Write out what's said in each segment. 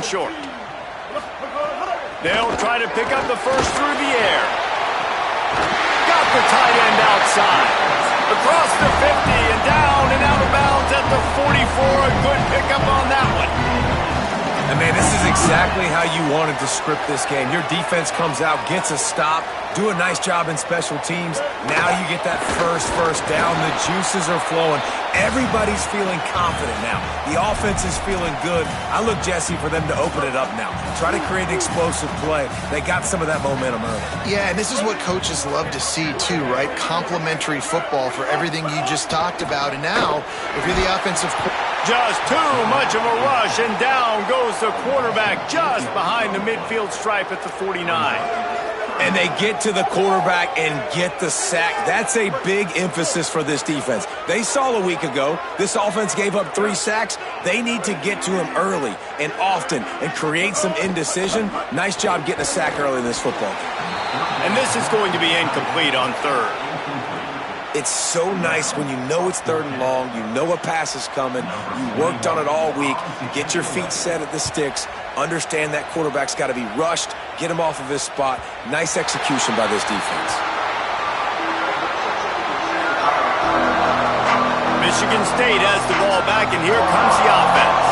short. They'll try to pick up the first through the air. Got the tight end outside. Across the 50 and down and out of bounds at the 44. A good pickup on that one. And man, this is exactly how you wanted to script this game. Your defense comes out, gets a stop, do a nice job in special teams. Now you get that first down. The juices are flowing. Everybody's feeling confident now. The offense is feeling good. I look, Jesse, for them to open it up now. Try to create an explosive play. They got some of that momentum early. Yeah, and this is what coaches love to see too, right? Complementary football for everything you just talked about. And now, if you're the offensive just too much of a rush, and down goes the quarterback just behind the midfield stripe at the 49. And they get to the quarterback and get the sack. That's a big emphasis for this defense. They saw a week ago this offense gave up 3 sacks. They need to get to him early and often and create some indecision. Nice job getting a sack early in this football game. And this is going to be incomplete on third. It's so nice when you know it's 3rd and long, you know a pass is coming, you worked on it all week, get your feet set at the sticks, understand that quarterback's got to be rushed, get him off of his spot. Nice execution by this defense. Michigan State has the ball back, and here comes the offense.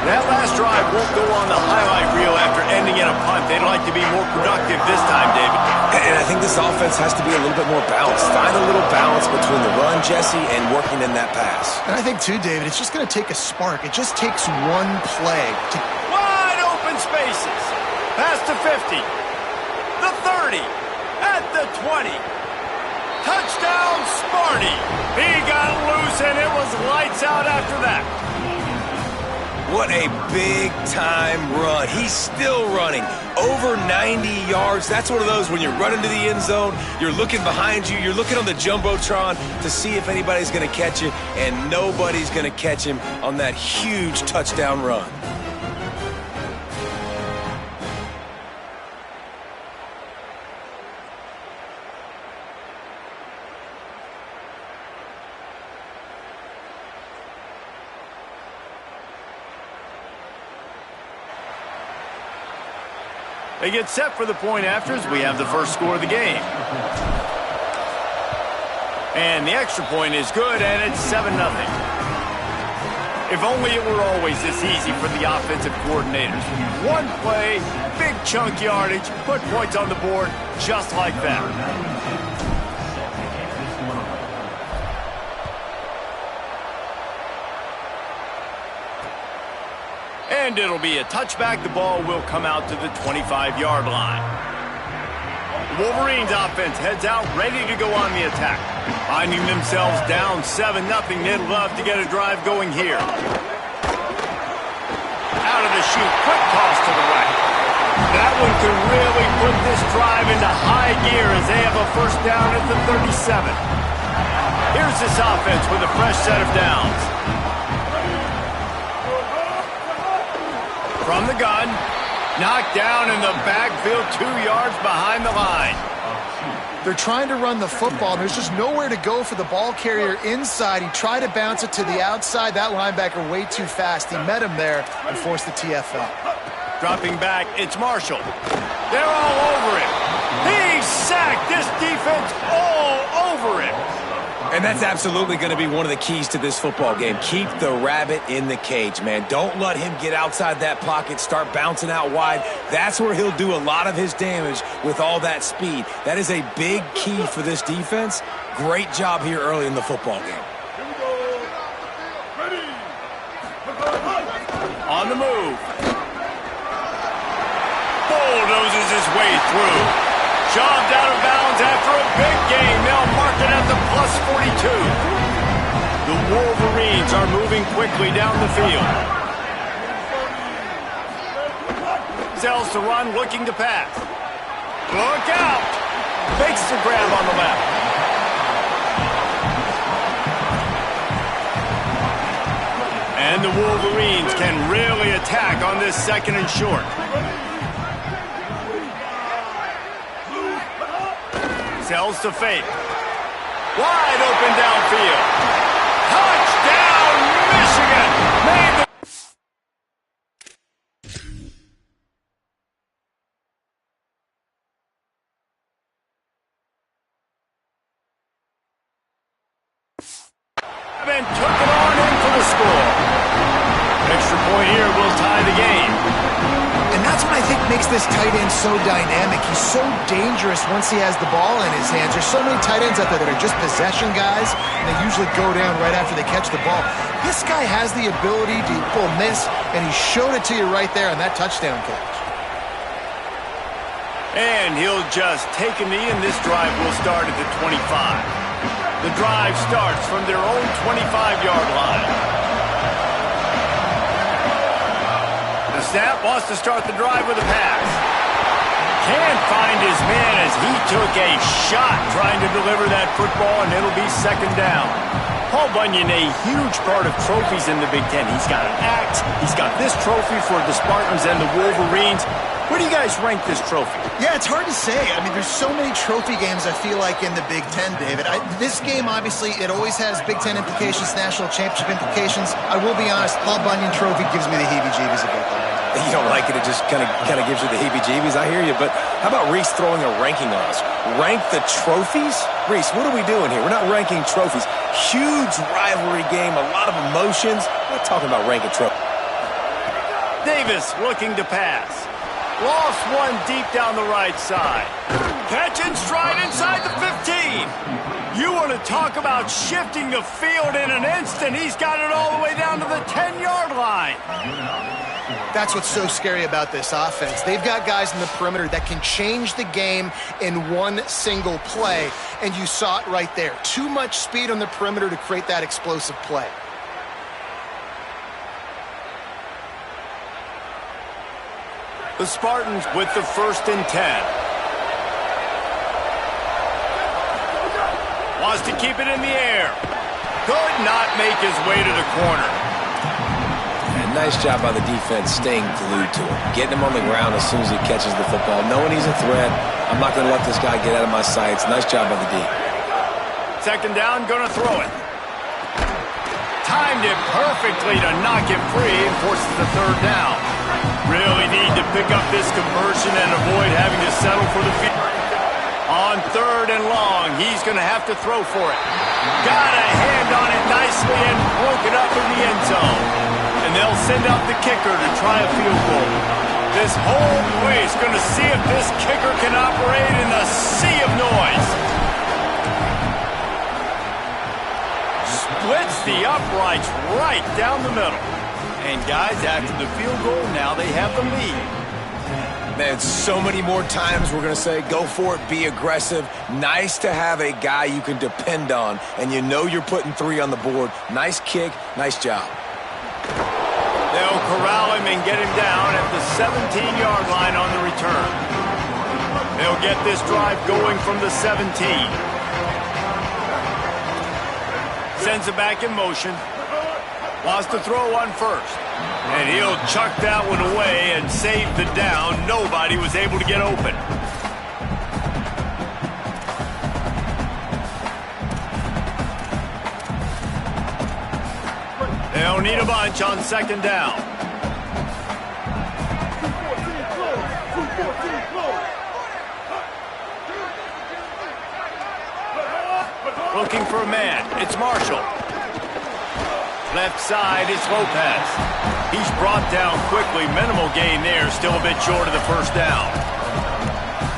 That last drive won't go on the highlight reel after ending in a punt. They'd like to be more productive this time, David. And I think this offense has to be a little bit more balanced. Find a little balance between the run, Jesse, and working in that pass. And I think, too, David, it's just going to take a spark. It just takes one play to... Wide open spaces. Past the 50. The 30. At the 20. Touchdown, Sparty. He got loose, and it was lights out after that. What a big-time run. He's still running. Over 90 yards. That's one of those when you're running to the end zone, you're looking behind you, you're looking on the Jumbotron to see if anybody's going to catch you, and nobody's going to catch him on that huge touchdown run. They get set for the point afters. We have the first score of the game. And the extra point is good, and it's 7-0. If only it were always this easy for the offensive coordinators. One play, big chunk yardage, put points on the board just like that. And it'll be a touchback. The ball will come out to the 25-yard line. Wolverines offense heads out, ready to go on the attack. Finding themselves down 7-0, they'd love to get a drive going here. Out of the chute, quick toss to the right. That one could really put this drive into high gear as they have a first down at the 37. Here's this offense with a fresh set of downs. From the gun, knocked down in the backfield, 2 yards behind the line. They're trying to run the football. There's just nowhere to go for the ball carrier inside. He tried to bounce it to the outside. That linebacker way too fast. He met him there and forced the TFL. Dropping back, it's Marshall. They're all over him. He's sacked. This defense all over him. And that's absolutely going to be one of the keys to this football game. Keep the rabbit in the cage, man. Don't let him get outside that pocket, start bouncing out wide. That's where he'll do a lot of his damage with all that speed. That is a big key for this defense. Great job here early in the football game. On the move. Bulldozes his way through. Shoved out of bounds after a big gain. They'll mark it at the plus 42. The Wolverines are moving quickly down the field. Sells to run, looking to pass. Look out! Fakes the grab on the left. And the Wolverines can really attack on this 2nd and short. Sells to fake. Wide open downfield. Touchdown, Michigan! Made the this tight end so dynamic. He's so dangerous once he has the ball in his hands. There's so many tight ends out there that are just possession guys, and they usually go down right after they catch the ball. This guy has the ability to pull miss, and he showed it to you right there on that touchdown catch. And he'll just take a knee, and this drive will start at the 25. The drive starts from their own 25-yard line. The snap wants to start the drive with a pass. Can't find his man as he took a shot trying to deliver that football, and it'll be second down. Paul Bunyan, a huge part of trophies in the Big Ten. He's got an axe. He's got this trophy for the Spartans and the Wolverines. Where do you guys rank this trophy? Yeah, it's hard to say. I mean, there's so many trophy games, I feel like, in the Big Ten, David. This game, obviously, it always has Big Ten implications, national championship implications. I will be honest, Paul Bunyan Trophy gives me the heebie-jeebies a bit. You don't like it, it just kind of gives you the heebie-jeebies. I hear you, but how about Reese throwing a ranking on us? Rank the trophies? Reese, what are we doing here? We're not ranking trophies. Huge rivalry game, a lot of emotions. We're not talking about ranking trophies. Davis looking to pass. Lost one deep down the right side. Catch and stride inside the 15. You want to talk about shifting the field in an instant. He's got it all the way down to the 10-yard line. That's what's so scary about this offense. They've got guys in the perimeter that can change the game in one single play, and you saw it right there. Too much speed on the perimeter to create that explosive play. The Spartans with the 1st and 10. Wants to keep it in the air. Could not make his way to the corner. And nice job by the defense staying glued to him. Getting him on the ground as soon as he catches the football. Knowing he's a threat. I'm not going to let this guy get out of my sights. Nice job by the D. Second down, going to throw it. Timed it perfectly to knock him free and forces the 3rd down. Really need to pick up this conversion and avoid having to settle for the field. On 3rd and long, he's going to have to throw for it. Got a hand on it nicely and broke it up in the end zone. And they'll send out the kicker to try a field goal. This whole place going to see if this kicker can operate in a sea of noise. Splits the uprights right down the middle. And guys, after the field goal, now they have the lead. Man, so many more times we're going to say, go for it, be aggressive. Nice to have a guy you can depend on, and you know you're putting 3 on the board. Nice kick, nice job. They'll corral him and get him down at the 17-yard line on the return. They'll get this drive going from the 17. Sends it back in motion. Wants to throw one first. And he'll chuck that one away and save the down. Nobody was able to get open. They'll need a bunch on 2nd down. Looking for a man. It's Marshall. Left side, it's Lopez. He's brought down quickly. Minimal gain there. Still a bit short of the 1st down.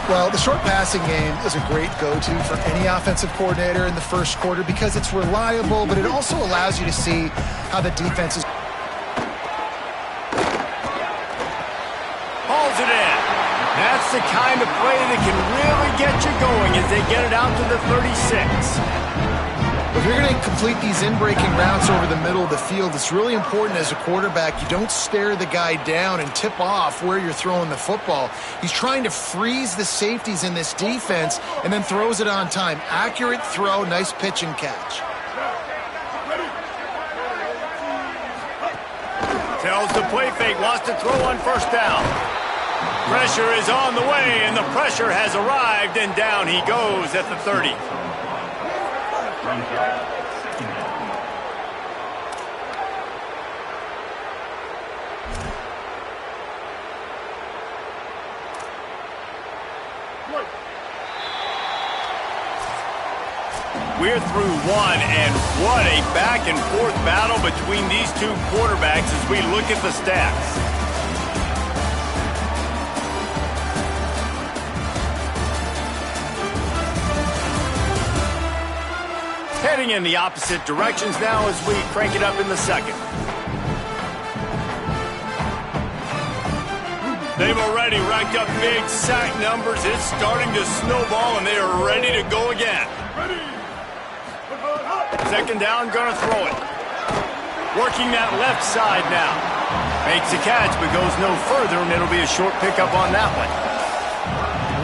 Well, the short passing game is a great go-to for any offensive coordinator in the 1st quarter because it's reliable, but it also allows you to see how the defense is. Hauls it in. That's the kind of play that can really get you going as they get it out to the 36. If you're going to complete these in-breaking routes over the middle of the field, it's really important as a quarterback you don't stare the guy down and tip off where you're throwing the football. He's trying to freeze the safeties in this defense and then throws it on time. Accurate throw, nice pitch and catch. Tells the play fake, wants to throw on 1st down. Pressure is on the way, and the pressure has arrived, and down he goes at the 30. We're through one, and what a back-and-forth battle between these two quarterbacks as we look at the stats. Heading in the opposite directions now as we crank it up in the second. They've already racked up big sack numbers. It's starting to snowball, and they are ready to go again. Second down, gonna throw it. Working that left side now. Makes a catch, but goes no further, and it'll be a short pickup on that one.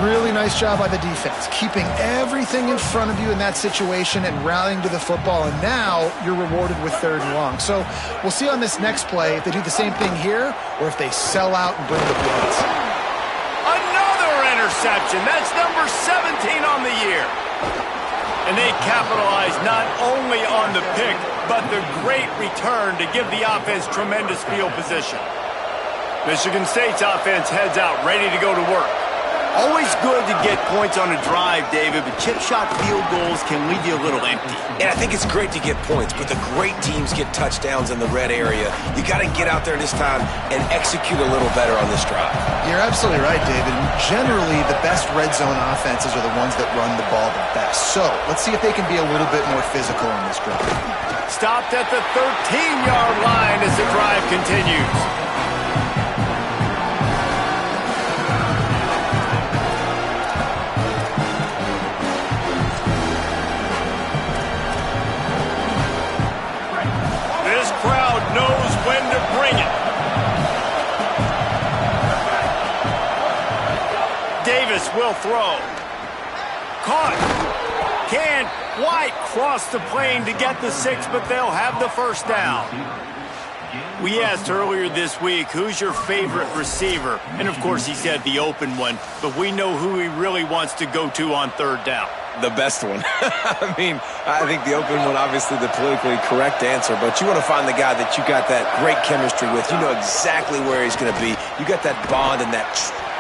Really nice job by the defense, keeping everything in front of you in that situation and rallying to the football, and now you're rewarded with 3rd and long. So we'll see on this next play if they do the same thing here or if they sell out and bring the blitz. Another interception. That's number 17 on the year. And they capitalize not only on the pick, but the great return to give the offense tremendous field position. Michigan State's offense heads out, ready to go to work. Always good to get points on a drive, David, but chip shot field goals can leave you a little empty. And I think it's great to get points, but the great teams get touchdowns in the red area. You got to get out there this time and execute a little better on this drive. You're absolutely right, David. Generally, the best red zone offenses are the ones that run the ball the best. So let's see if they can be a little bit more physical on this drive. Stopped at the 13-yard line as the drive continues. Davis will throw. Caught. Can't quite cross the plane to get the 6, but they'll have the first down. We asked earlier this week, who's your favorite receiver? And, of course, he said the open one, but we know who he really wants to go to on 3rd down. The best one. I mean, I think the open one, obviously the politically correct answer, but you want to find the guy that you got that great chemistry with. You know exactly where he's going to be. You got that bond and that...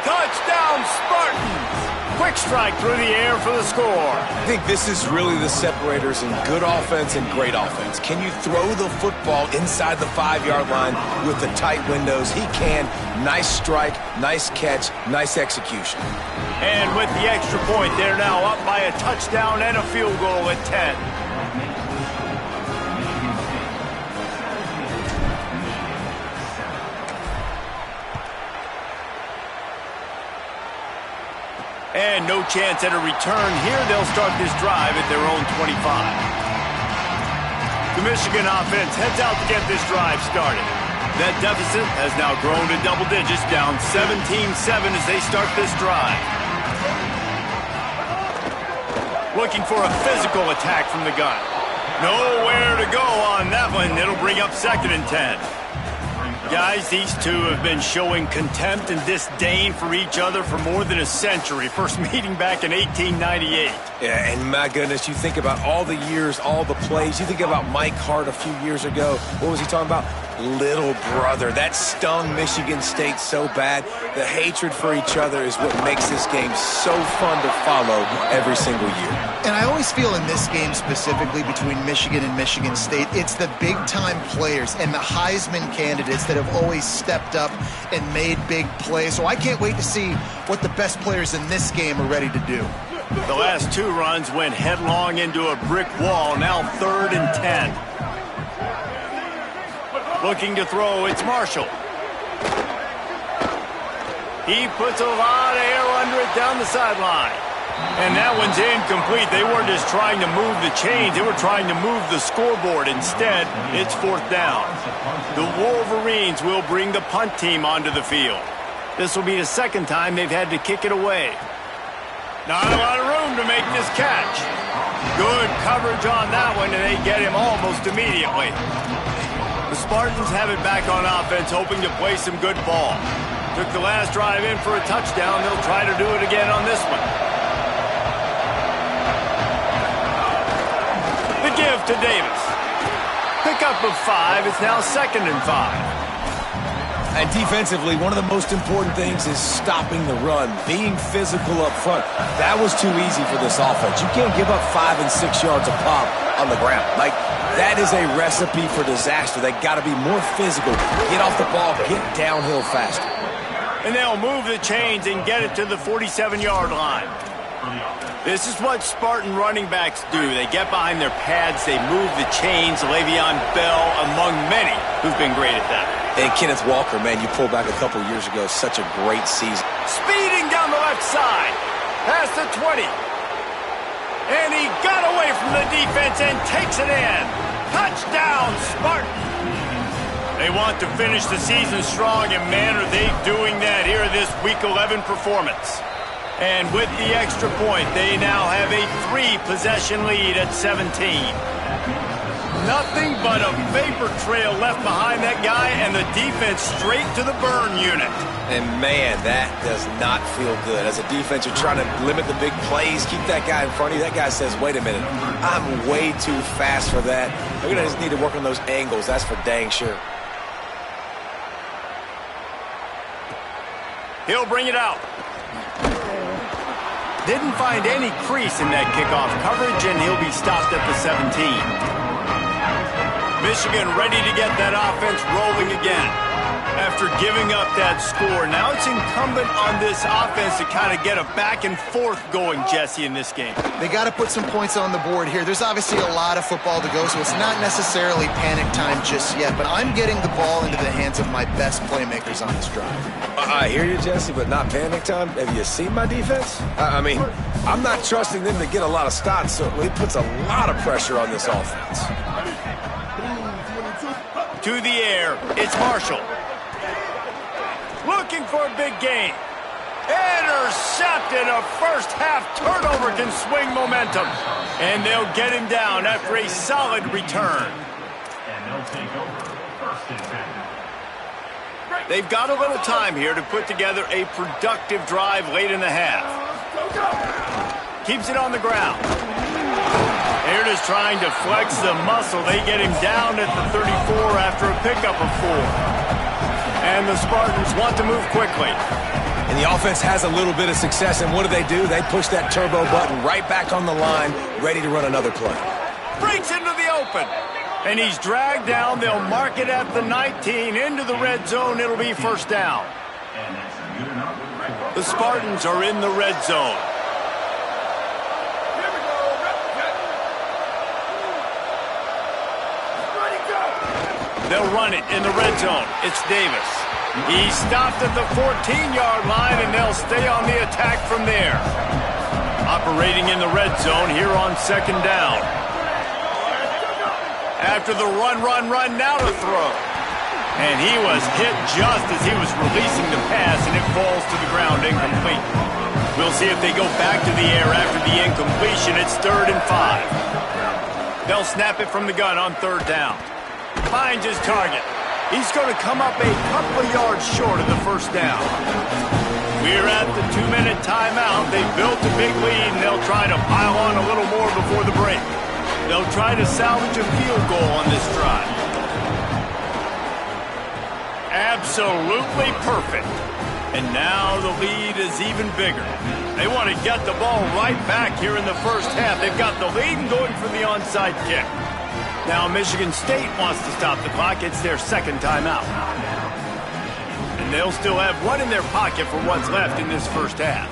Touchdown, Spartans! Quick strike through the air for the score. I think this is really the separators in good offense and great offense. Can you throw the football inside the 5-yard line with the tight windows? He can. Nice strike, nice catch, nice execution. And with the extra point, they're now up by a touchdown and a field goal at 10. And no chance at a return here. They'll start this drive at their own 25. The Michigan offense heads out to get this drive started. That deficit has now grown to double digits, down 17-7 as they start this drive. Looking for a physical attack from the gun. Nowhere to go on that one. It'll bring up 2nd and 10. Guys, these two have been showing contempt and disdain for each other for more than a century. First meeting back in 1898. Yeah, and my goodness, you think about all the years, all the plays. You think about Mike Hart a few years ago. What was he talking about? Little brother. That stung Michigan State so bad. The hatred for each other is what makes this game so fun to follow every single year. And I always feel in this game specifically between Michigan and Michigan State, it's the big-time players and the Heisman candidates that have always stepped up and made big plays. So I can't wait to see what the best players in this game are ready to do. The last 2 runs went headlong into a brick wall. Now 3rd and 10. Looking to throw, it's Marshall. He puts a lot of air under it down the sideline. And that one's incomplete. They weren't just trying to move the chains. They were trying to move the scoreboard. Instead, it's 4th down. The Wolverines will bring the punt team onto the field. This will be the 2nd time they've had to kick it away. Not a lot of room to make this catch. Good coverage on that one, and they get him almost immediately. The Spartans have it back on offense, hoping to play some good ball. Took the last drive in for a touchdown. They'll try to do it again on this one. The give to Davis. Pickup of 5. It's now 2nd and 5. And defensively, one of the most important things is stopping the run, being physical up front. That was too easy for this offense. You can't give up 5 and 6 yards a pop on the ground. Like, that is a recipe for disaster. They got to be more physical, get off the ball, get downhill faster. And they'll move the chains and get it to the 47-yard line. This is what Spartan running backs do. They get behind their pads, they move the chains. Le'Veon Bell among many who've been great at that. And Kenneth Walker, man, you pulled back a couple years ago. Such a great season. Speeding down the left side. Past the 20. And he got away from the defense and takes it in. Touchdown, Spartan. They want to finish the season strong, and man, are they doing that here in this Week 11 performance. And with the extra point, they now have a 3-possession lead at 17. Nothing but a vapor trail left behind that guy, and the defense straight to the burn unit. And man, that does not feel good. As a defense, you're trying to limit the big plays, keep that guy in front of you. That guy says, wait a minute, I'm way too fast for that. We're going to just need to work on those angles. That's for dang sure. He'll bring it out. Didn't find any crease in that kickoff coverage, and he'll be stopped at the 17. Michigan ready to get that offense rolling again. After giving up that score, now it's incumbent on this offense to kind of get a back and forth going, Jesse, in this game. They got to put some points on the board here. There's obviously a lot of football to go, so it's not necessarily panic time just yet, but I'm getting the ball into the hands of my best playmakers on this drive. I hear you, Jesse, but not panic time. Have you seen my defense? I mean, I'm not trusting them to get a lot of stops, so it puts a lot of pressure on this offense. To the air, it's Marshall. Looking for a big gain. Intercepted. A first-half turnover can swing momentum. And they'll get him down after a solid return. And they'll take over first and 10. They've got a little time here to put together a productive drive late in the half. Keeps it on the ground. They're just trying to flex the muscle. They get him down at the 34 after a pickup of 4. And the Spartans want to move quickly. And the offense has a little bit of success, and what do? They push that turbo button right back on the line, ready to run another play. Breaks into the open. And he's dragged down. They'll mark it at the 19. Into the red zone. It'll be first down. The Spartans are in the red zone. They'll run it in the red zone. It's Davis. He's stopped at the 14-yard line, and they'll stay on the attack from there. Operating in the red zone here on second down. After the run, now to throw. And he was hit just as he was releasing the pass, and it falls to the ground incomplete. We'll see if they go back to the air after the incompletion. It's 3rd and 5. They'll snap it from the gun on 3rd down. Finds his target. He's going to come up a couple of yards short of the first down. We're at the 2-minute timeout. They built a big lead, and they'll try to pile on a little more before the break. They'll try to salvage a field goal on this drive. Absolutely perfect. And now the lead is even bigger. They want to get the ball right back here in the first half. They've got the lead and going for the onside kick. Now Michigan State wants to stop the clock. It's their second timeout. And they'll still have one in their pocket for what's left in this first half.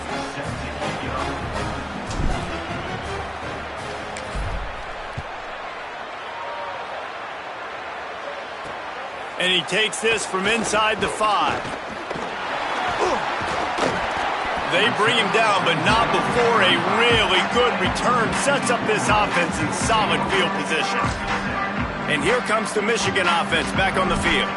And he takes this from inside the 5. They bring him down, but not before a really good return sets up this offense in solid field position. And here comes the Michigan offense back on the field.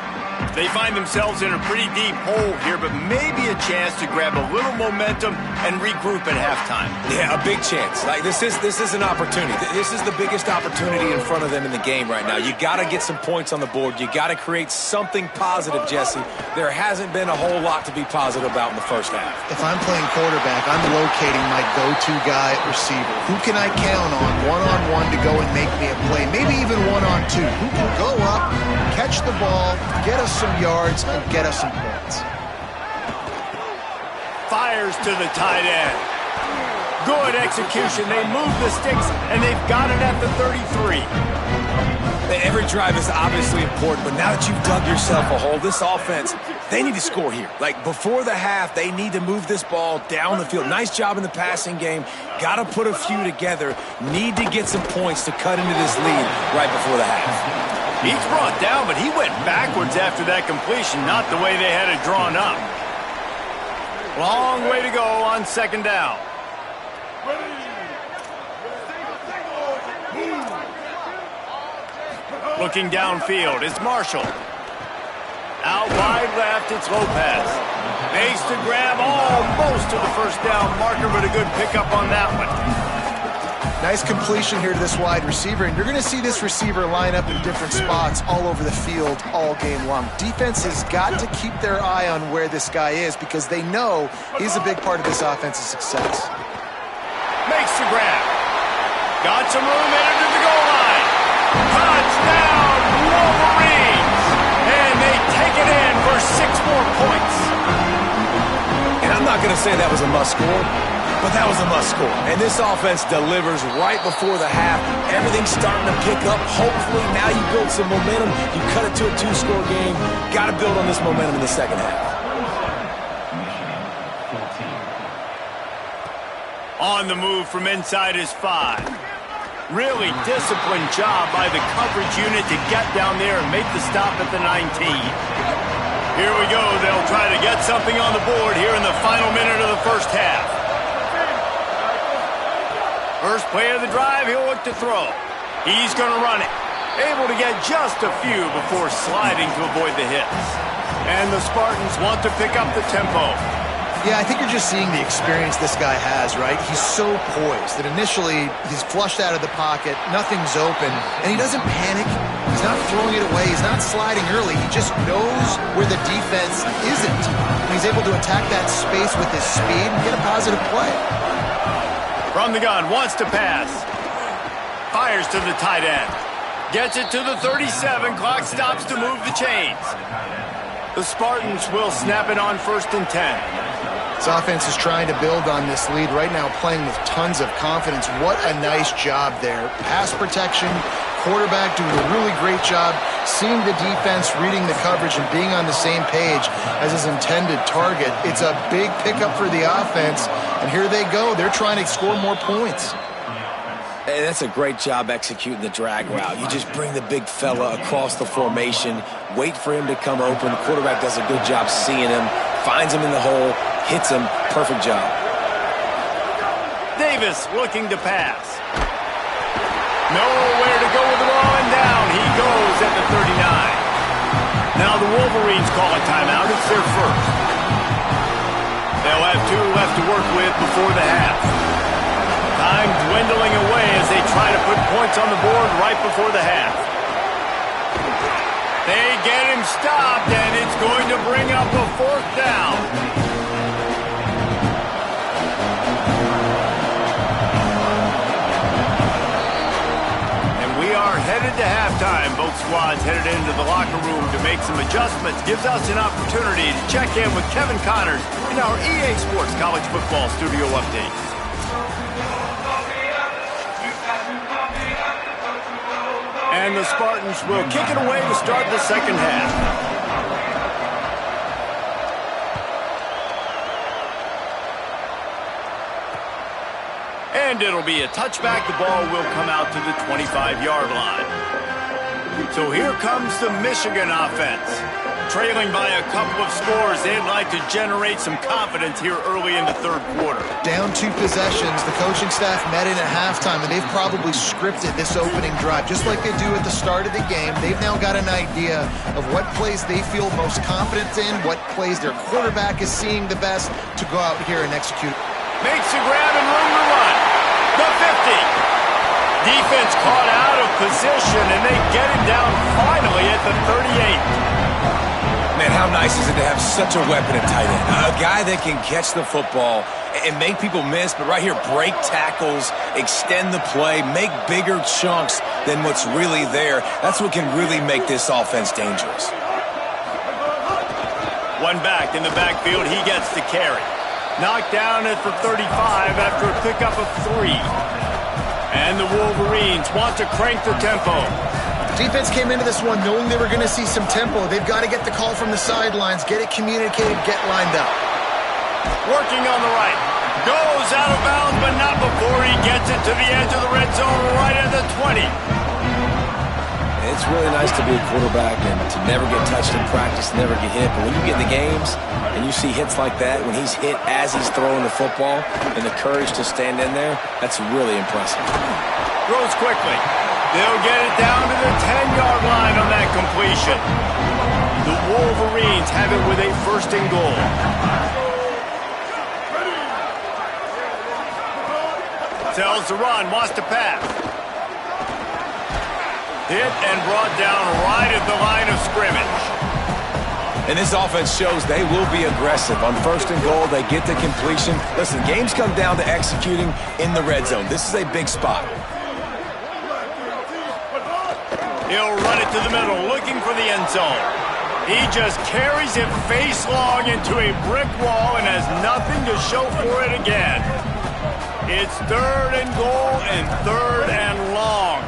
They find themselves in a pretty deep hole here, but maybe a chance to grab a little momentum and regroup at halftime. Yeah, a big chance. Like this is an opportunity. This is the biggest opportunity in front of them in the game right now. You got to get some points on the board. You got to create something positive, Jesse. There hasn't been a whole lot to be positive about in the first half. If I'm playing quarterback, I'm locating my go-to guy at receiver. Who can I count on one-on-one to go and make me a play? Maybe even one-on-two. Who can go up, catch the ball, get us some yards, and get us some points. Fires to the tight end. Good execution. They move the sticks, and they've got it at the 33. Every drive is obviously important, but now that you've dug yourself a hole, this offense They need to score here. Like, before the half, they need to move this ball down the field. Nice job in the passing game. Got to put a few together. Need to get some points to cut into this lead right before the half. He's brought down, but he went backwards after that completion, not the way they had it drawn up. Long way to go on second down. Looking downfield, it's Marshall. Out wide left, it's Lopez. Makes the grab almost to the first down marker, but a good pickup on that one. Nice completion here to this wide receiver, and you're going to see this receiver line up in different spots all over the field all game long. Defense has got to keep their eye on where this guy is because they know he's a big part of this offense's success. Makes the grab. Got some room headed to the goal line. Touchdown, Wolverines! And they take it in for 6 more points. And I'm not going to say that was a must-score, but that was a must-score. And this offense delivers right before the half. Everything's starting to pick up. Hopefully now you build some momentum. You cut it to a 2-score game. Got to build on this momentum in the second half. On the move from inside his 5. Really disciplined job by the coverage unit to get down there and make the stop at the 19. Here we go. They'll try to get something on the board here in the final minute of the first half. First play of the drive, he'll look to throw. He's going to run it. Able to get just a few before sliding to avoid the hits. And the Spartans want to pick up the tempo. Yeah, I think you're just seeing the experience this guy has, right? He's so poised that initially he's flushed out of the pocket, nothing's open, and he doesn't panic. He's not throwing it away. He's not sliding early. He just knows where the defense isn't. And he's able to attack that space with his speed and get a positive play. From the gun, wants to pass. Fires to the tight end. Gets it to the 37. Clock stops to move the chains. The Spartans will snap it on 1st and 10. This offense is trying to build on this lead right now, playing with tons of confidence. What a nice job there. Pass protection, quarterback doing a really great job, seeing the defense, reading the coverage, and being on the same page as his intended target. It's a big pickup for the offense, and here they go. They're trying to score more points. Hey, that's a great job executing the drag route. You just bring the big fella across the formation, wait for him to come open. The quarterback does a good job seeing him, finds him in the hole, hits him. Perfect job. Davis looking to pass. Nowhere to go with the ball, and down he goes at the 39. Now the Wolverines call a timeout. It's their first. They'll have 2 left to work with before the half. Time dwindling away as they try to put points on the board right before the half. They get him stopped, and it's going to bring up a 4th down. And we are headed to halftime. Both squads headed into the locker room to make some adjustments. Gives us an opportunity to check in with Kevin Connors in our EA Sports College Football Studio Update. And the Spartans will kick it away to start the second half. And it'll be a touchback. The ball will come out to the 25-yard line. So here comes the Michigan offense. Trailing by a couple of scores, they'd like to generate some confidence here early in the 3rd quarter. Down 2 possessions, the coaching staff met in at halftime, and they've probably scripted this opening drive. Just like they do at the start of the game, they've now got an idea of what plays they feel most confident in, what plays their quarterback is seeing the best to go out here and execute. Makes a grab and room to run. The 50. Defense caught out of position, and they get him down finally at the 38. Man, how nice is it to have such a weapon at tight end? A guy that can catch the football and make people miss, but right here, break tackles, extend the play, make bigger chunks than what's really there. That's what can really make this offense dangerous. One back in the backfield, he gets the carry. Knocked down at the 35 after a pickup of 3. And the Wolverines want to crank the tempo. Defense came into this one knowing they were going to see some tempo. They've got to get the call from the sidelines, get it communicated, get lined up. Working on the right. Goes out of bounds, but not before he gets it to the edge of the red zone right at the 20. It's really nice to be a quarterback and to never get touched in practice, never get hit. But when you get in the games and you see hits like that, when he's hit as he's throwing the football and the courage to stand in there, that's really impressive. Throws quickly. They'll get it down to the 10-yard line on that completion. The Wolverines have it with a first and goal. Tells to run, wants to pass. Hit and brought down right at the line of scrimmage. And this offense shows they will be aggressive. On first and goal, they get the completion. Listen, games come down to executing in the red zone. This is a big spot. He'll run it to the middle, looking for the end zone. He just carries it face long into a brick wall and has nothing to show for it again. It's third and goal and third and long.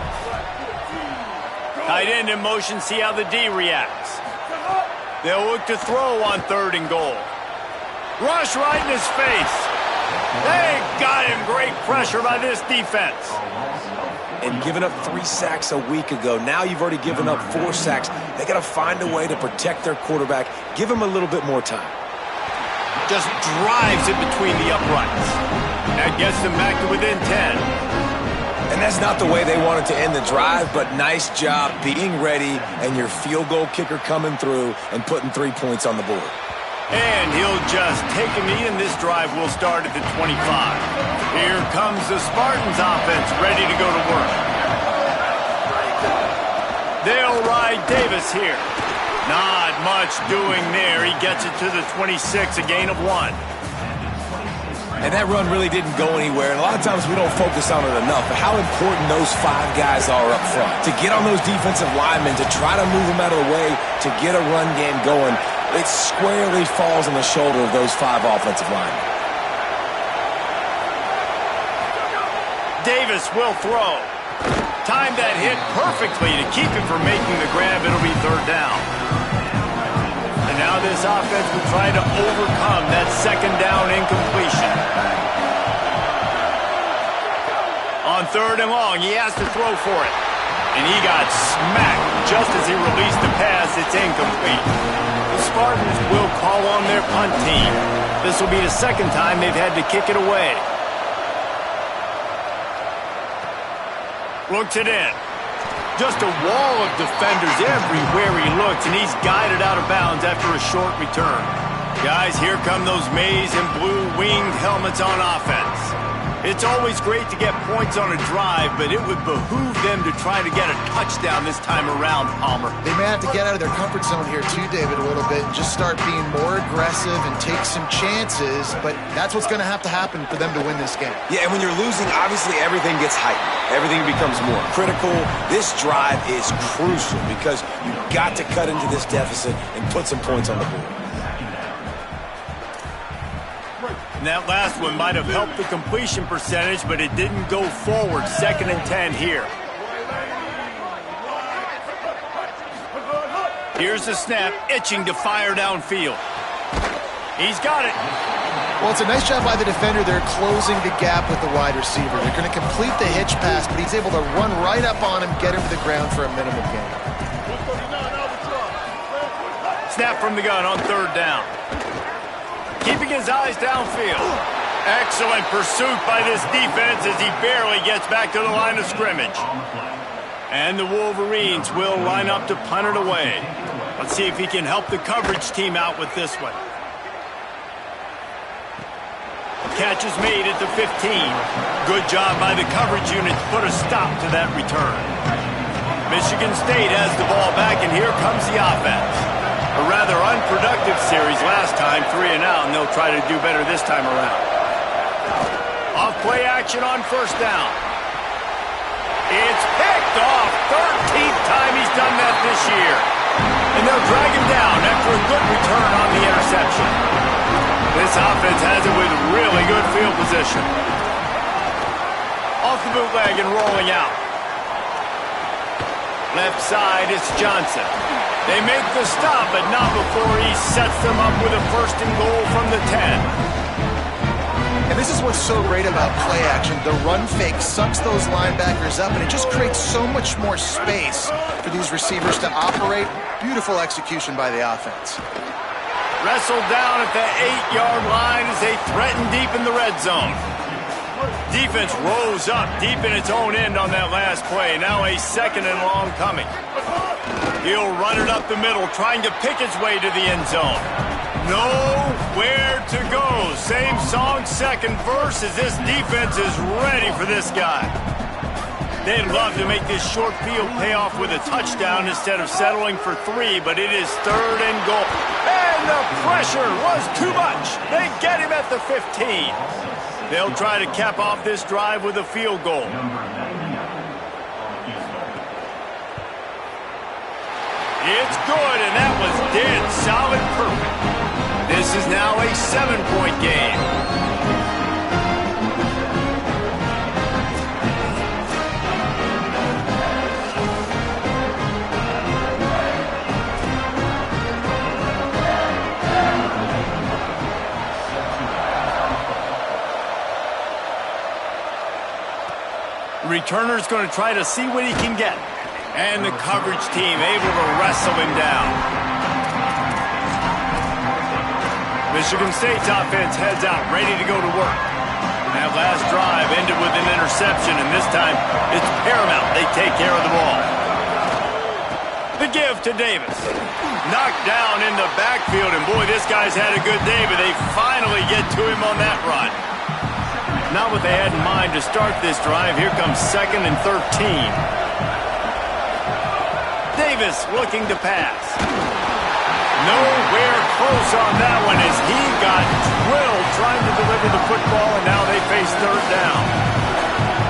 Tight end in motion, see how the D reacts. They'll look to throw on third and goal. Rush right in his face. They got him. Great pressure by this defense. And giving up 3 sacks a week ago. Now you've already given up 4 sacks. They got to find a way to protect their quarterback. Give him a little bit more time. Just drives it between the uprights. That gets them back to within 10. And that's not the way they wanted to end the drive, but nice job being ready and your field goal kicker coming through and putting 3 points on the board. And he'll just take a knee, and this drive will start at the 25. Here comes the Spartans offense, ready to go to work. They'll ride Davis here. Not much doing there. He gets it to the 26, a gain of 1. And that run really didn't go anywhere. And a lot of times we don't focus on it enough, but how important those 5 guys are up front. To get on those defensive linemen, to try to move them out of the way, to get a run game going, it squarely falls on the shoulder of those 5 offensive linemen. Davis will throw. Timed that hit perfectly to keep him from making the grab. It'll be third down. And now this offense will try to overcome that second down incompletion. On third and long, he has to throw for it. And he got smacked just as he released the pass. It's incomplete. The Spartans will call on their punt team. This will be the second time they've had to kick it away. Looks it in. Just a wall of defenders everywhere he looks, and he's guided out of bounds after a short return. Guys, here come those maize and blue winged helmets on offense. It's always great to get points on a drive, but it would behoove them to try to get a touchdown this time around, Palmer. They may have to get out of their comfort zone here too, David, a little bit, and just start being more aggressive and take some chances, but that's what's going to happen for them to win this game. Yeah, and when you're losing, obviously everything gets heightened. Everything becomes more critical. This drive is crucial because you've got to cut into this deficit and put some points on the board. And that last one might have helped the completion percentage, but it didn't go forward. 2nd and 10 here. Here's the snap, itching to fire downfield. He's got it. Well, it's a nice job by the defender. They're closing the gap with the wide receiver. They're going to complete the hitch pass, but he's able to run right up on him, get him to the ground for a minimum gain. Snap from the gun on third down. Keeping his eyes downfield. Excellent pursuit by this defense as he barely gets back to the line of scrimmage. And the Wolverines will line up to punt it away. Let's see if he can help the coverage team out with this one. Catch is made at the 15. Good job by the coverage unit to put a stop to that return. Michigan State has the ball back, and here comes the offense. A rather unproductive series last time, 3 and out, and they'll try to do better this time around. Off play action on first down. It's picked off. 13th time he's done that this year. And they'll drag him down after a good return on the interception. This offense has it with really good field position. Off the bootleg and rolling out. Left side, it's Johnson. They make the stop, but not before he sets them up with a 1st and goal from the 10. And this is what's so great about play action. The run fake sucks those linebackers up, and it just creates so much more space for these receivers to operate. Beautiful execution by the offense. Wrestled down at the 8-yard line as they threaten deep in the red zone. Defense rose up deep in its own end on that last play. Now a 2nd and long coming. He'll run it up the middle, trying to pick its way to the end zone. Nowhere to go. Same song, 2nd verse, as this defense is ready for this guy. They'd love to make this short field pay off with a touchdown instead of settling for 3, but it is 3rd and goal. And the pressure was too much. They get him at the 15. They'll try to cap off this drive with a field goal. It's good, and that was dead solid perfect. This is now a 7-point game. The returner's going to try to see what he can get. And the coverage team able to wrestle him down. Michigan State's offense heads out, ready to go to work. That last drive ended with an interception, and this time it's paramount they take care of the ball. The give to Davis. Knocked down in the backfield, and boy, this guy's had a good day, but they finally get to him on that run. Not what they had in mind to start this drive. Here comes 2nd and 13. Davis looking to pass. Nowhere close on that one as he got drilled trying to deliver the football, and now they face 3rd down.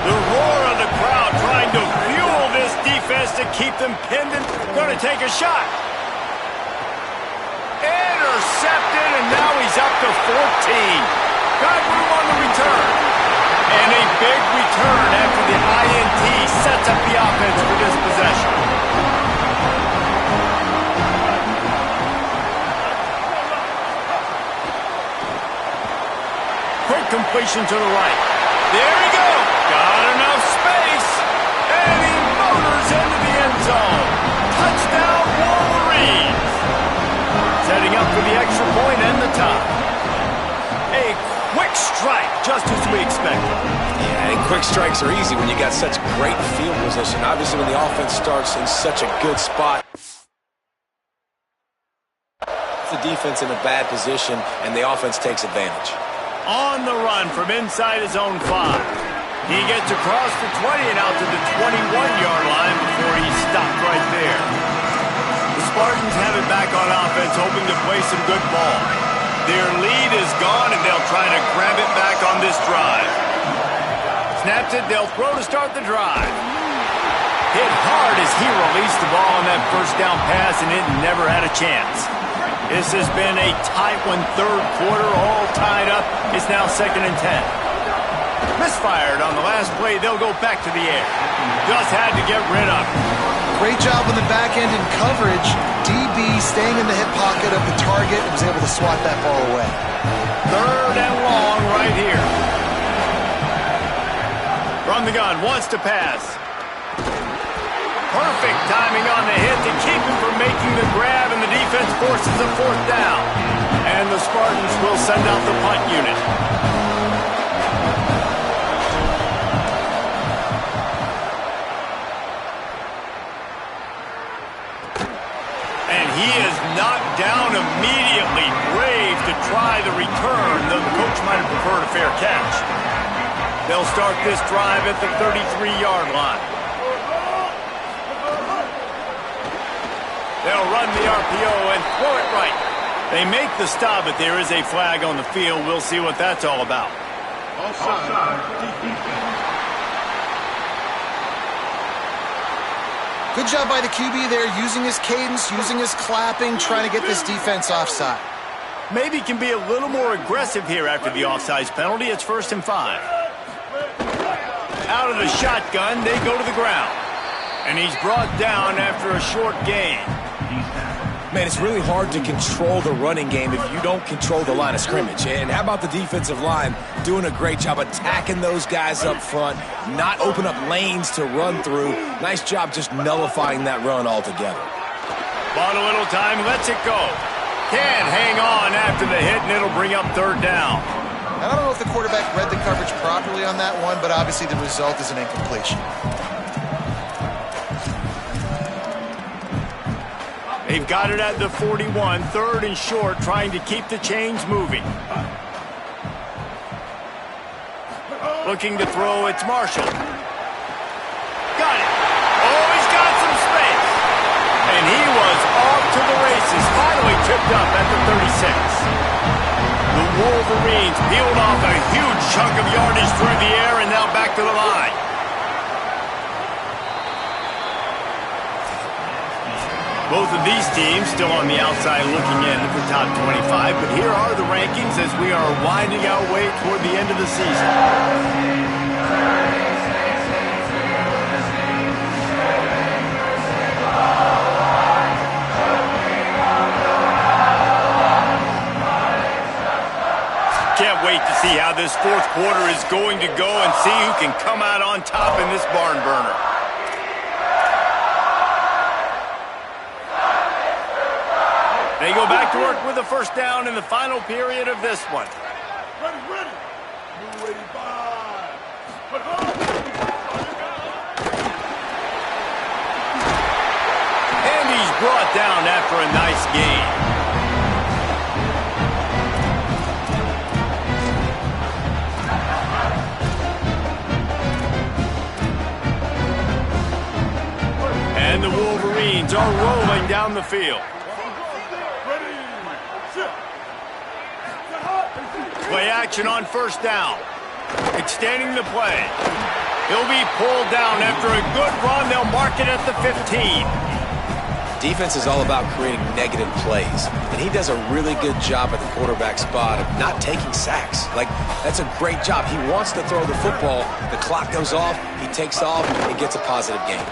The roar of the crowd trying to fuel this defense to keep them pinned and going to take a shot. Intercepted, and now he's up to 14. Got room on the return. And a big return after the INT sets up the offense for this possession. Quick completion to the right. There he goes. Got enough space. And he motors into the end zone. Touchdown, Wolverines. Setting up for the extra point and the tie. A quick strike, just as we expected. Yeah, and quick strikes are easy when you got such great field position. Obviously, when the offense starts in such a good spot, the defense in a bad position, and the offense takes advantage. On the run from inside his own 5. He gets across the 20 and out to the 21-yard line before he's stopped right there. The Spartans have it back on offense, hoping to play some good ball. Their lead is gone, and they'll try to grab it back on this drive. Snaps it, they'll throw to start the drive. Hit hard as he released the ball on that 1st down pass, and it never had a chance. This has been a tight one, 3rd quarter, all tied up. It's now 2nd and 10. Misfired on the last play. They'll go back to the air. Just had to get rid of it. Great job on the back end in coverage. DB staying in the hip pocket of the target and was able to swat that ball away. 3rd and long right here. From the gun, wants to pass. Perfect timing on the hit to keep him from making the grab, and the defense forces a 4th down. And the Spartans will send out the punt unit. And he is knocked down immediately. Brave to try the return, though the coach might have preferred a fair catch. They'll start this drive at the 33-yard line. They'll run the RPO and throw it right. They make the stop, but there is a flag on the field. We'll see what that's all about. Good job by the QB there, using his cadence, using his clapping, trying to get this defense offside. Maybe can be a little more aggressive here after the offsides penalty. It's 1st and 5. Out of the shotgun, they go to the ground. And he's brought down after a short gain. Man, it's really hard to control the running game if you don't control the line of scrimmage. And how about the defensive line doing a great job attacking those guys up front, not open up lanes to run through. Nice job just nullifying that run altogether. Bought a little time, lets it go. Can't hang on after the hit, and it'll bring up third down. I don't know if the quarterback read the coverage properly on that one, but obviously the result is an incompletion. They've got it at the 41, third and short, trying to keep the chains moving. Looking to throw, it's Marshall. Got it. Oh, he's got some space. And he was off to the races, finally tripped up at the 36. The Wolverines peeled off a huge chunk of yardage through the air and now back to the line. Both of these teams still on the outside looking in at the top 25, but here are the rankings as we are winding our way toward the end of the season. Can't wait to see how this fourth quarter is going to go and see who can come out on top in this barn burner. They go back to work with a first down in the final period of this one. Ready. Move 85. And he's brought down after a nice gain. And the Wolverines are rolling down the field. Play action on first down. Extending the play. He'll be pulled down after a good run. They'll mark it at the 15. Defense is all about creating negative plays, and he does a really good job at the quarterback spot of not taking sacks. Like, that's a great job. He wants to throw the football. The clock goes off. He takes off and gets a positive gain.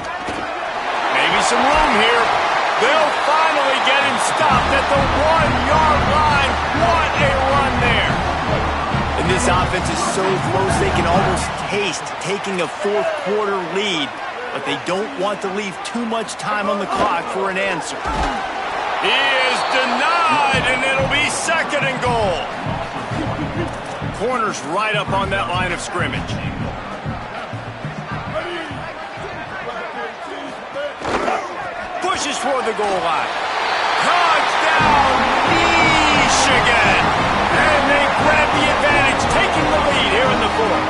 Maybe some room here. They'll finally get him stopped at the 1-yard line. What a run there. And this offense is so close they can almost taste taking a fourth quarter lead, but they don't want to leave too much time on the clock for an answer. He is denied, and it'll be second and goal. Corner's right up on that line of scrimmage. Pushes toward the goal line. Touchdown, Michigan! And they grab the advantage, taking the lead here in the fourth.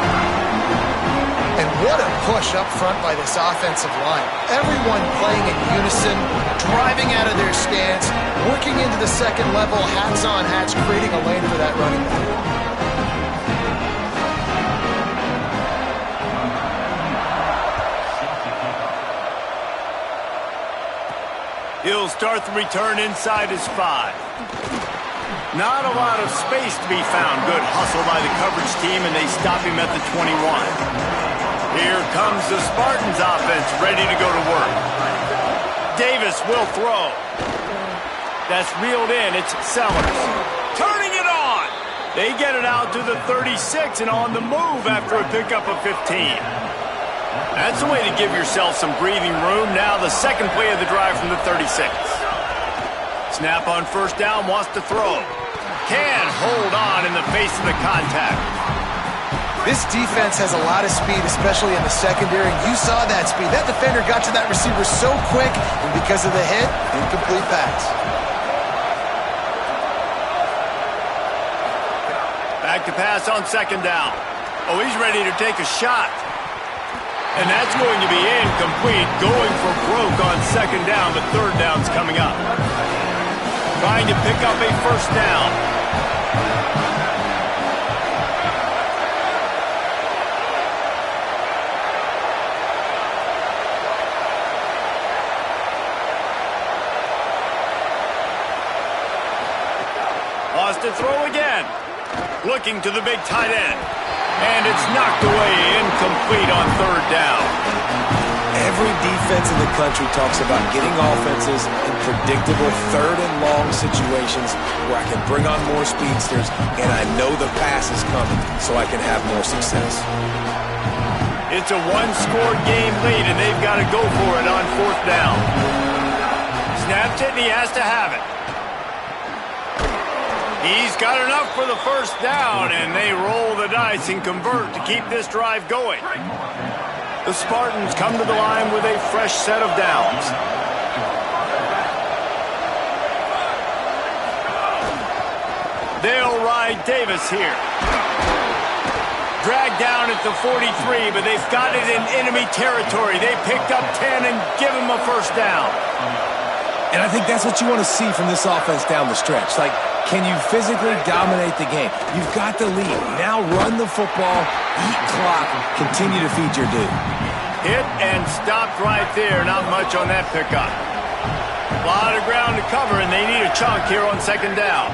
And what a push up front by this offensive line. Everyone playing in unison, driving out of their stance, working into the second level, hats on hats, creating a lane for that running back. He'll start the return inside his 5. Not a lot of space to be found. Good hustle by the coverage team, and they stop him at the 21. Here comes the Spartans offense, ready to go to work. Davis will throw. That's reeled in. It's Sellers. Turning it on. They get it out to the 36 and on the move after a pickup of 15. That's the way to give yourself some breathing room. Now the second play of the drive from the 36. Snap on first down, wants to throw. Can't hold on in the face of the contact. This defense has a lot of speed, especially in the secondary. You saw that speed. That defender got to that receiver so quick, and because of the hit, incomplete pass. Back to pass on second down. Oh, he's ready to take a shot. And that's going to be incomplete, going for broke on second down, but third down's coming up. Trying to pick up a first down. Lost to throw again. Looking to the big tight end. And it's knocked away, incomplete on third down. Every defense in the country talks about getting offenses in predictable third and long situations where I can bring on more speedsters and I know the pass is coming so I can have more success. It's a one-score game lead, and they've got to go for it on 4th down. Snaps it, and he has to have it. He's got enough for the 1st down, and they roll the dice and convert to keep this drive going. The Spartans come to the line with a fresh set of downs. They'll ride Davis here. Dragged down at the 43, but they've got it in enemy territory. They picked up 10 and give him a 1st down. And I think that's what you want to see from this offense down the stretch. Like, can you physically dominate the game? You've got the lead. Now run the football, eat clock, continue to feed your dude. Hit and stopped right there. Not much on that pickup. A lot of ground to cover, and they need a chunk here on 2nd down.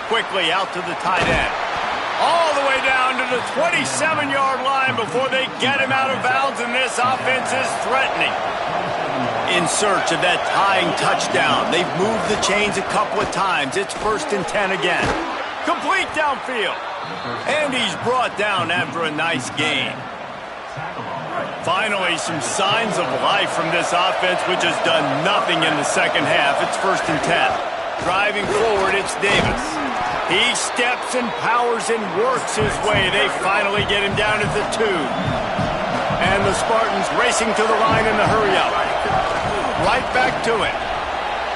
Quickly out to the tight end. All the way down to the 27-yard line before they get him out of bounds, and this offense is threatening. In search of that tying touchdown. They've moved the chains a couple of times. It's 1st and 10 again. Complete downfield. And he's brought down after a nice gain. Finally, some signs of life from this offense, which has done nothing in the 2nd half. It's 1st and 10. Driving forward, it's Davis. He steps and powers and works his way. They finally get him down at the 2. And the Spartans racing to the line in the hurry-up. Right back to it.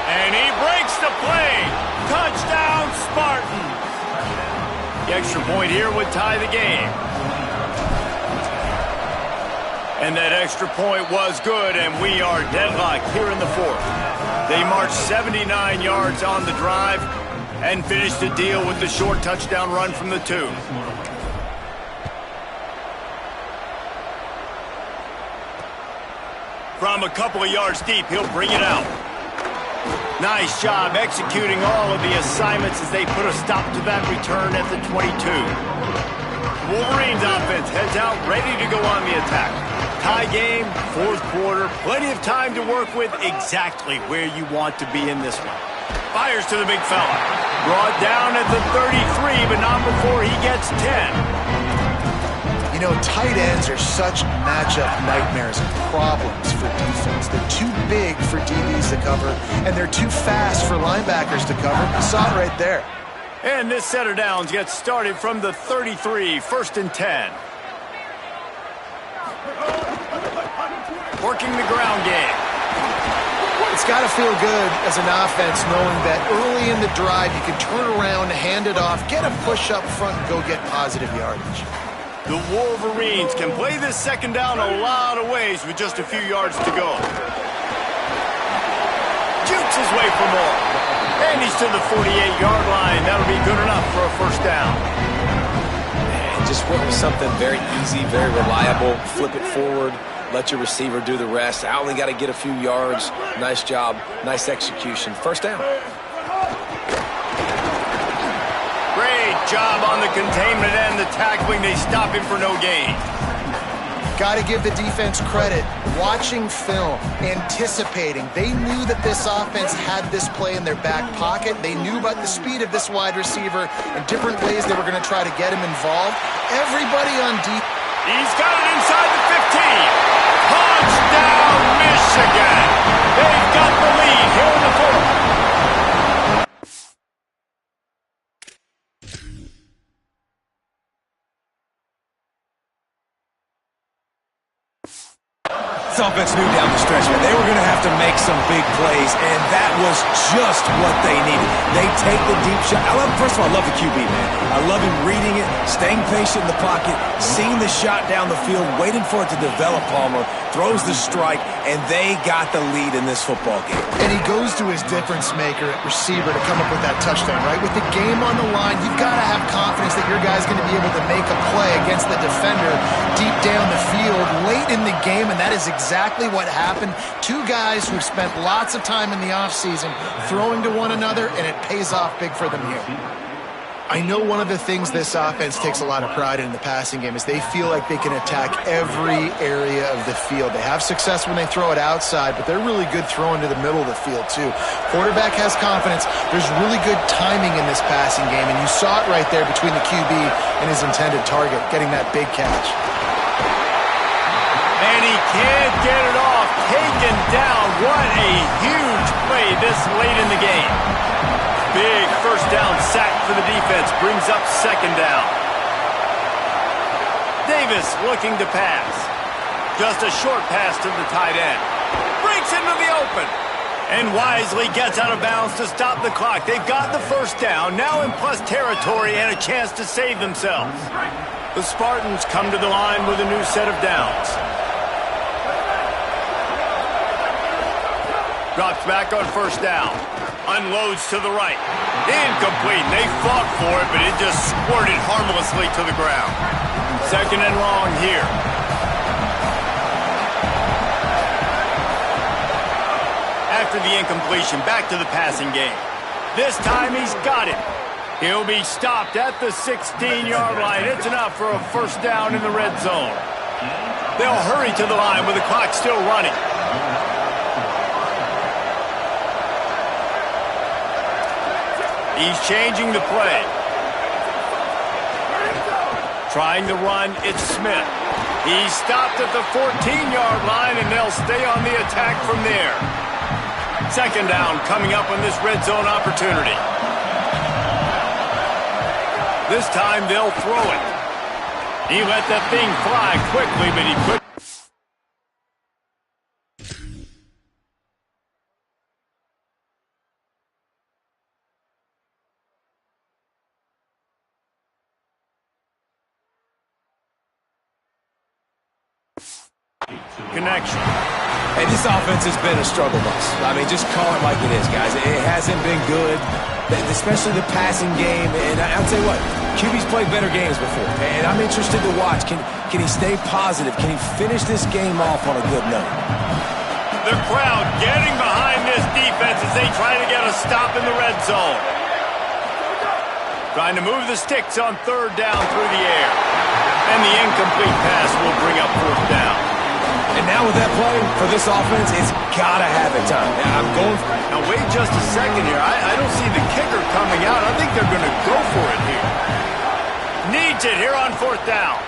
And he breaks the play. Touchdown, Spartans. The extra point here would tie the game. And that extra point was good, and we are deadlocked here in the 4th. They marched 79 yards on the drive and finished the deal with the short touchdown run from the 2. From a couple of yards deep, he'll bring it out. Nice job executing all of the assignments as they put a stop to that return at the 22. Wolverines offense heads out, ready to go on the attack. Tie game, 4th quarter, plenty of time to work with, exactly where you want to be in this one. Fires to the big fella. Brought down at the 33, but not before he gets 10. You know, tight ends are such matchup nightmares and problems for defense. They're too big for DBs to cover, and they're too fast for linebackers to cover. You saw it right there. And this set of downs gets started from the 33, 1st and 10. Working the ground game. It's got to feel good as an offense knowing that early in the drive you can turn around, hand it off, get a push up front, and go get positive yardage. The Wolverines can play this 2nd down a lot of ways with just a few yards to go. Jukes his way for more. And he's to the 48-yard line. That'll be good enough for a 1st down. And just went with something very easy, very reliable. Flip it forward. Let your receiver do the rest. I only got to get a few yards. Nice job. Nice execution. 1st down. Great job on the containment and the tackling. They stop him for no gain. Got to give the defense credit. Watching film, anticipating. They knew that this offense had this play in their back pocket. They knew about the speed of this wide receiver and different ways they were going to try to get him involved. Everybody on defense. He's got it inside the 15. Touchdown, Michigan. They've got the lead here in the 4th. This offense knew down the stretch, man, they were going to have to make some big plays, and that was just what they needed. They take the deep shot. First of all, I love the QB, man. I love him reading it, staying patient in the pocket, seeing the shot down the field, waiting for it to develop, Palmer, throws the strike, and they got the lead in this football game. And he goes to his difference maker at receiver to come up with that touchdown, right? With the game on the line, you've got to have confidence that your guy's going to be able to make a play against the defender deep down the field late in the game, and that is exactly what happened. Two guys who've spent lots of time in the offseason throwing to one another, and it pays off big for them here. I know one of the things this offense takes a lot of pride in the passing game is they feel like they can attack every area of the field. They have success when they throw it outside, but they're really good throwing to the middle of the field too. Quarterback has confidence. There's really good timing in this passing game, and you saw it right there between the QB and his intended target, getting that big catch. And he can't get it off. Taken down. What a huge play this late in the game. Big first down sack for the defense. Brings up second down. Davis looking to pass. Just a short pass to the tight end. Breaks into the open. And wisely gets out of bounds to stop the clock. They've got the first down. Now in plus territory and a chance to save themselves. The Spartans come to the line with a new set of downs. Drops back on first down. Unloads to the right. Incomplete. They fought for it, but it just squirted harmlessly to the ground. Second and long here. After the incompletion, back to the passing game. This time he's got it. He'll be stopped at the 16-yard line. It's enough for a first down in the red zone. They'll hurry to the line with the clock still running. He's changing the play. Trying to run, it's Smith. He's stopped at the 14-yard line, and they'll stay on the attack from there. Second down coming up on this red zone opportunity. This time they'll throw it. He let that thing fly quickly, but he couldn't. Connection. Hey, this offense has been a struggle bus. I mean, just call it like it is, guys. It hasn't been good, especially the passing game. And I'll tell you what, QB's played better games before. And I'm interested to watch. Can he stay positive? Can he finish this game off on a good note? The crowd getting behind this defense as they try to get a stop in the red zone. Trying to move the sticks on third down through the air. And the incomplete pass will bring up fourth down. And now with that play, for this offense, it's got to have it time. I'm going for it. Now wait just a second here. I don't see the kicker coming out. I think they're going to go for it here. Needs it here on fourth down.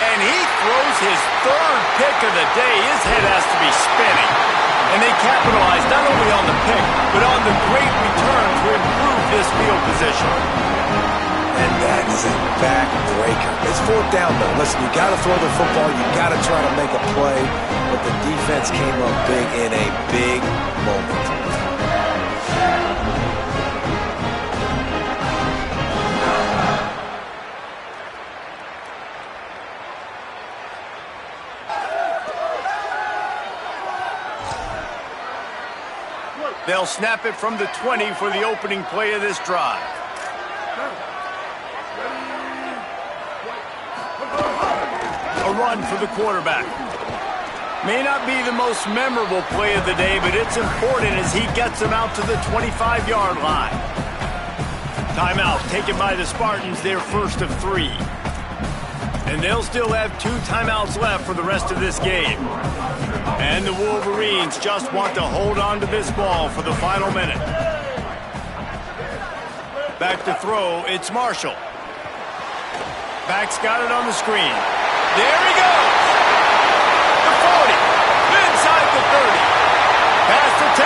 And he throws his third pick of the day. His head has to be spinning. And they capitalize not only on the pick, but on the great return to improve this field position. And that is a backbreaker. It's fourth down, though. Listen, you got to throw the football. You got to try to make a play. But the defense came up big in a big moment. They'll snap it from the 20 for the opening play of this drive. A run for the quarterback. May not be the most memorable play of the day, but it's important as he gets them out to the 25-yard line. Timeout taken by the Spartans, their first of 3. And they'll still have 2 timeouts left for the rest of this game. And the Wolverines just want to hold on to this ball for the final minute. Back to throw, it's Marshall. Back's got it on the screen. There he goes! The 40, inside the 30, past the 10.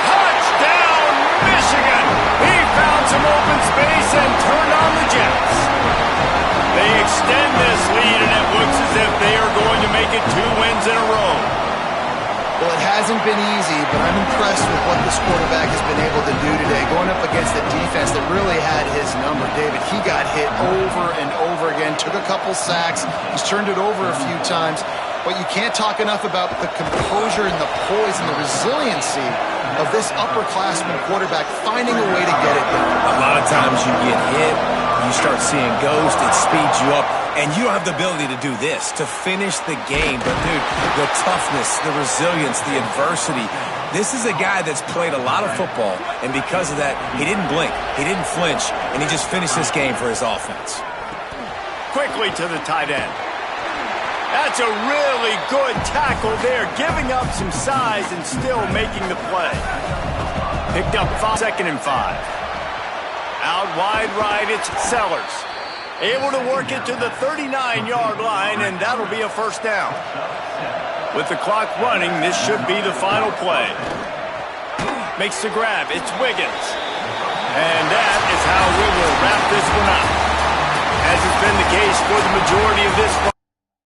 Touchdown, Michigan! He found some open space and turned on the Jets. They extend this lead, and it looks as if they are going to make it 2 wins in a row. Well, it hasn't been easy, but I'm impressed with what this quarterback has been able to do today, going up against a defense that really had his number. David, he got hit over and over again, took a couple sacks, he's turned it over a few times, but you can't talk enough about the composure and the poise and the resiliency of this upperclassman quarterback finding a way to get it done. A lot of times you get hit, you start seeing ghosts, it speeds you up, and you don't have the ability to do this, to finish the game. But, dude, the toughness, the resilience, the adversity, This is a guy that's played a lot of football, and because of that, he didn't blink, he didn't flinch, and he just finished this game for his offense. Quickly to the tight end. That's a really good tackle there, giving up some size and still making the play. Picked up 2nd and 5. Out wide right, it's Sellers. Able to work it to the 39-yard line, and that'll be a first down. With the clock running, this should be the final play. Makes the grab, it's Wiggins. And that is how we will wrap this one up. As has been the case for the majority of this